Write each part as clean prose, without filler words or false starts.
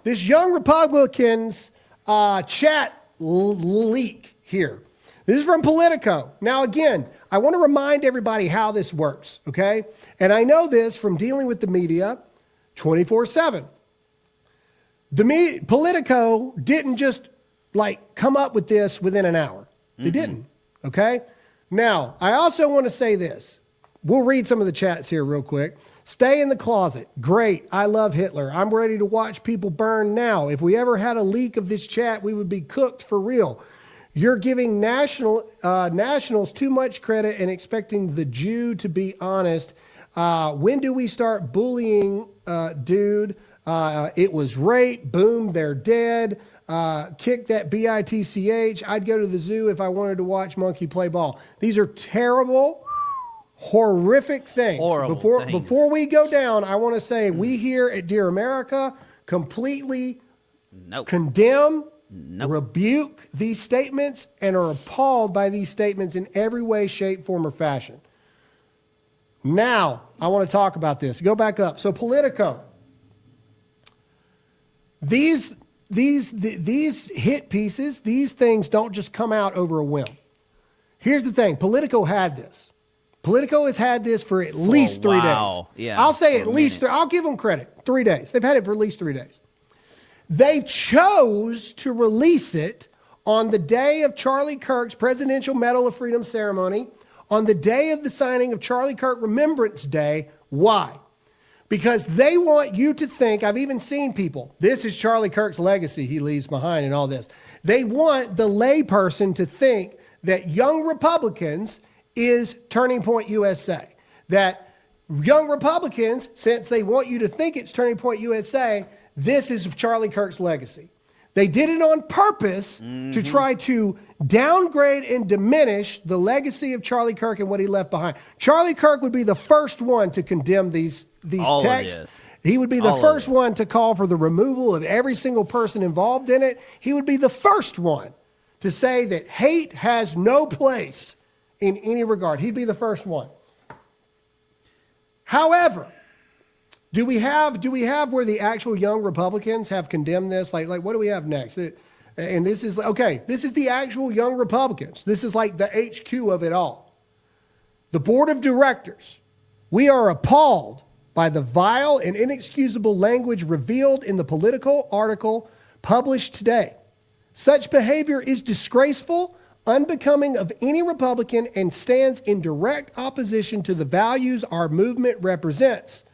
this young Republicans chat leak here. This is from Politico. Now, again, I want to remind everybody how this works, okay? And I know this from dealing with the media 24/7. Politico didn't just come up with this within an hour. They didn't, okay? Now, I also want to say this. We'll read some of the chats here real quick. Stay in the closet. Great. I love Hitler. I'm ready to watch people burn now. If we ever had a leak of this chat, we would be cooked for real. You're giving nationals too much credit and expecting the Jew to be honest. When do we start bullying, dude? It was rape. Boom, they're dead. Kick that bitch. I'd go to the zoo if I wanted to watch monkey play ball. These are terrible, horrific things. Before we go down, I want to say we here at Dear America completely condemn, rebuke these statements, and are appalled by these statements in every way, shape, form, or fashion. Now, I want to talk about this. Go back up. So Politico. These hit pieces, these things don't just come out over a whim. Here's the thing. Politico had this. Politico has had this for at least 3 days. Yeah, I'll say at least 3. I'll give them credit. 3 days. They've had it for at least 3 days. They chose to release it on the day of Charlie Kirk's Presidential Medal of Freedom ceremony, on the day of the signing of Charlie Kirk Remembrance Day. Why? Because they want you to think, I've even seen people, this is Charlie Kirk's legacy he leaves behind and all this. They want the layperson to think that Young Republicans is Turning Point USA. That Young Republicans, since they want you to think it's Turning Point USA, this is Charlie Kirk's legacy. They did it on purpose to try to downgrade and diminish the legacy of Charlie Kirk and what he left behind. Charlie Kirk would be the first one to condemn these texts. He would be the first one to call for the removal of every single person involved in it. He would be the first one to say that hate has no place in any regard. He'd be the first one. However, do we have where the actual Young Republicans have condemned this? Like what do we have next? And this is, okay, this is the actual Young Republicans. This is like the HQ of it all. The board of directors. We are appalled by the vile and inexcusable language revealed in the Politico article published today. Such behavior is disgraceful, unbecoming of any Republican, and stands in direct opposition to the values our movement represents.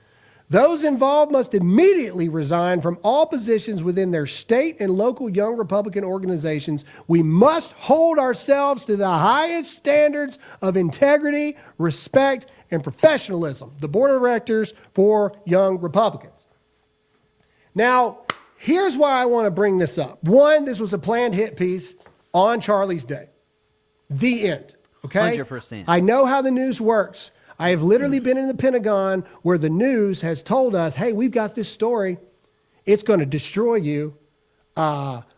Those involved must immediately resign from all positions within their state and local Young Republican organizations. We must hold ourselves to the highest standards of integrity, respect, and professionalism. The board of directors for Young Republicans. Now, here's why I want to bring this up. One, this was a planned hit piece on Charlie's Day. The end. Okay? 100%. I know how the news works. I have literally been in the Pentagon where the news has told us, hey, we've got this story. It's going to destroy you.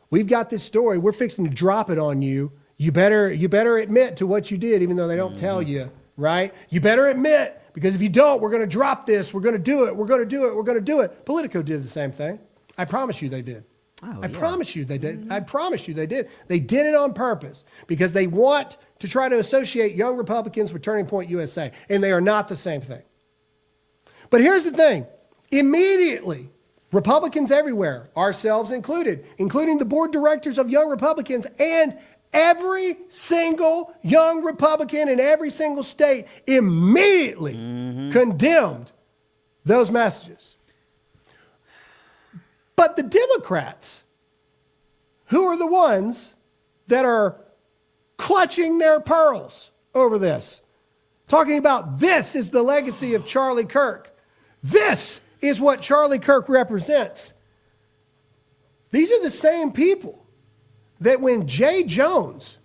We've got this story. We're fixing to drop it on you. You better admit to what you did, even though they don't tell you, right? You better admit, because if you don't, we're going to drop this. We're going to do it. We're going to do it. We're going to do it. Politico did the same thing. I promise you they did. I promise you they did. I promise you they did. They did it on purpose because they want to try to associate Young Republicans with Turning Point USA, and they are not the same thing. But here's the thing. Immediately, Republicans everywhere, ourselves included, including the board directors of Young Republicans and every single Young Republican in every single state, immediately condemned those messages. But the Democrats, who are the ones that are clutching their pearls over this, talking about this is the legacy of Charlie Kirk. This is what Charlie Kirk represents. These are the same people that when Jay Jones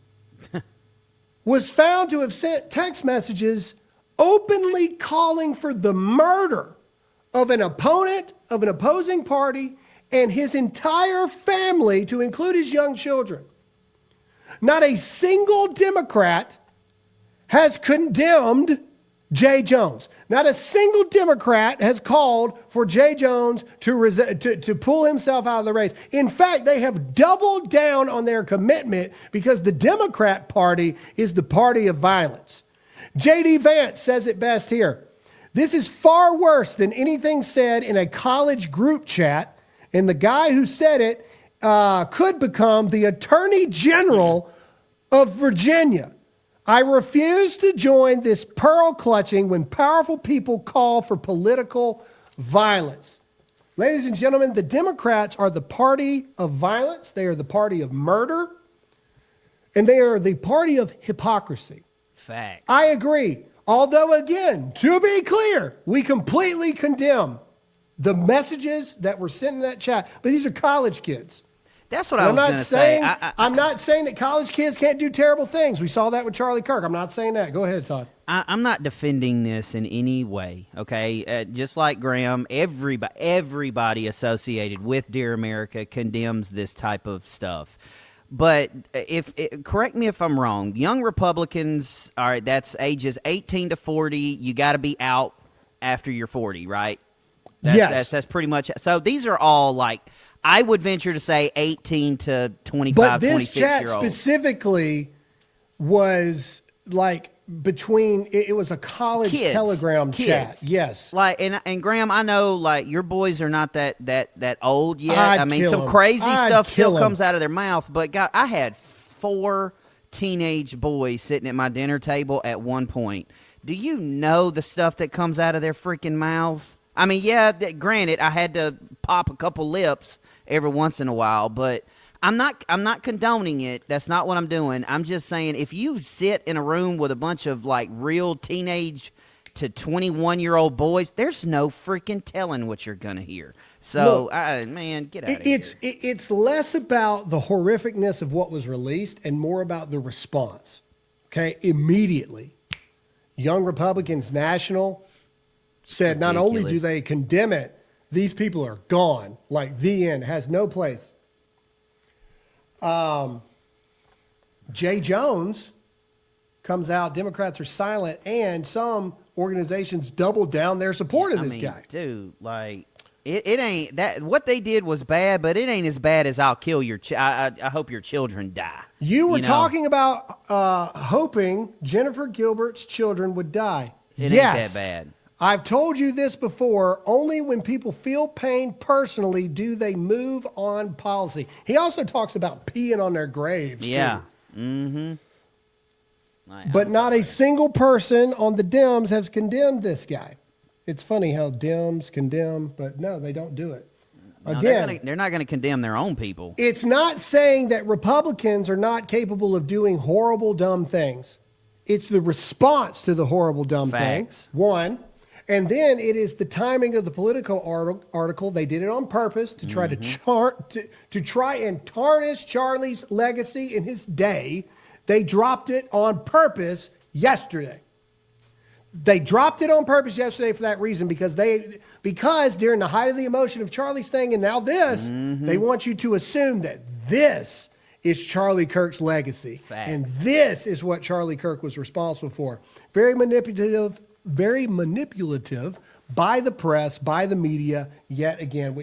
was found to have sent text messages openly calling for the murder of an opponent of an opposing party and his entire family, to include his young children. Not a single Democrat has condemned Jay Jones. Not a single Democrat has called for Jay Jones to pull himself out of the race. In fact, they have doubled down on their commitment because the Democrat Party is the party of violence. J.D. Vance says it best here. This is far worse than anything said in a college group chat, and the guy who said it could become the Attorney General of Virginia. I refuse to join this pearl clutching when powerful people call for political violence. Ladies and gentlemen, the Democrats are the party of violence. They are the party of murder. And they are the party of hypocrisy. Fact. I agree. Although, again, to be clear, we completely condemn the messages that were sent in that chat. But these are college kids. That's what I was going to say. I'm not saying that college kids can't do terrible things. We saw that with Charlie Kirk. I'm not saying that. Go ahead, Todd. I'm not defending this in any way, okay? Just like Graham, everybody associated with Dear America condemns this type of stuff. But correct me if I'm wrong, young Republicans, all right, that's ages 18 to 40. You got to be out after you're 40, right? Yes. That's pretty much. So these are all like, I would venture to say 18 to 25, but this 26 chat year olds. Specifically was like between, it was a college Telegram chat. Yes. Like, and Graham, I know like your boys are not that old yet. I mean, some crazy stuff still comes out of their mouth. But God, I had 4 teenage boys sitting at my dinner table at one point. Do you know the stuff that comes out of their freaking mouths? I mean, yeah, granted, I had to pop a couple lips every once in a while, but I'm not condoning it. That's not what I'm doing. I'm just saying if you sit in a room with a bunch of like real teenage to 21-year-old boys, there's no freaking telling what you're going to hear. So, man, get out of here. It's less about the horrificness of what was released and more about the response. Okay, immediately, Young Republicans National said not only do they condemn it, these people are gone. Like the end, has no place. Jay Jones comes out, Democrats are silent, and some organizations doubled down their support of this guy. Dude, like it ain't that what they did was bad, but it ain't as bad as I'll kill your I hope your children die. You were talking about hoping Jennifer Gilbert's children would die. It ain't that bad. I've told you this before. Only when people feel pain personally do they move on policy. He also talks about peeing on their graves, too. Mm-hmm. But not a single person on the Dems has condemned this guy. It's funny how Dems condemn, but no, they don't do it. No, Again, they're not going to condemn their own people. It's not saying that Republicans are not capable of doing horrible, dumb things. It's the response to the horrible, dumb things. One. And then it is the timing of the Politico article. They did it on purpose to try to try and tarnish Charlie's legacy in his day. They dropped it on purpose yesterday. They dropped it on purpose yesterday for that reason because during the height of the emotion of Charlie's thing and now this, they want you to assume that this is Charlie Kirk's legacy. Facts. And this is what Charlie Kirk was responsible for. Very manipulative by the press, by the media, yet again.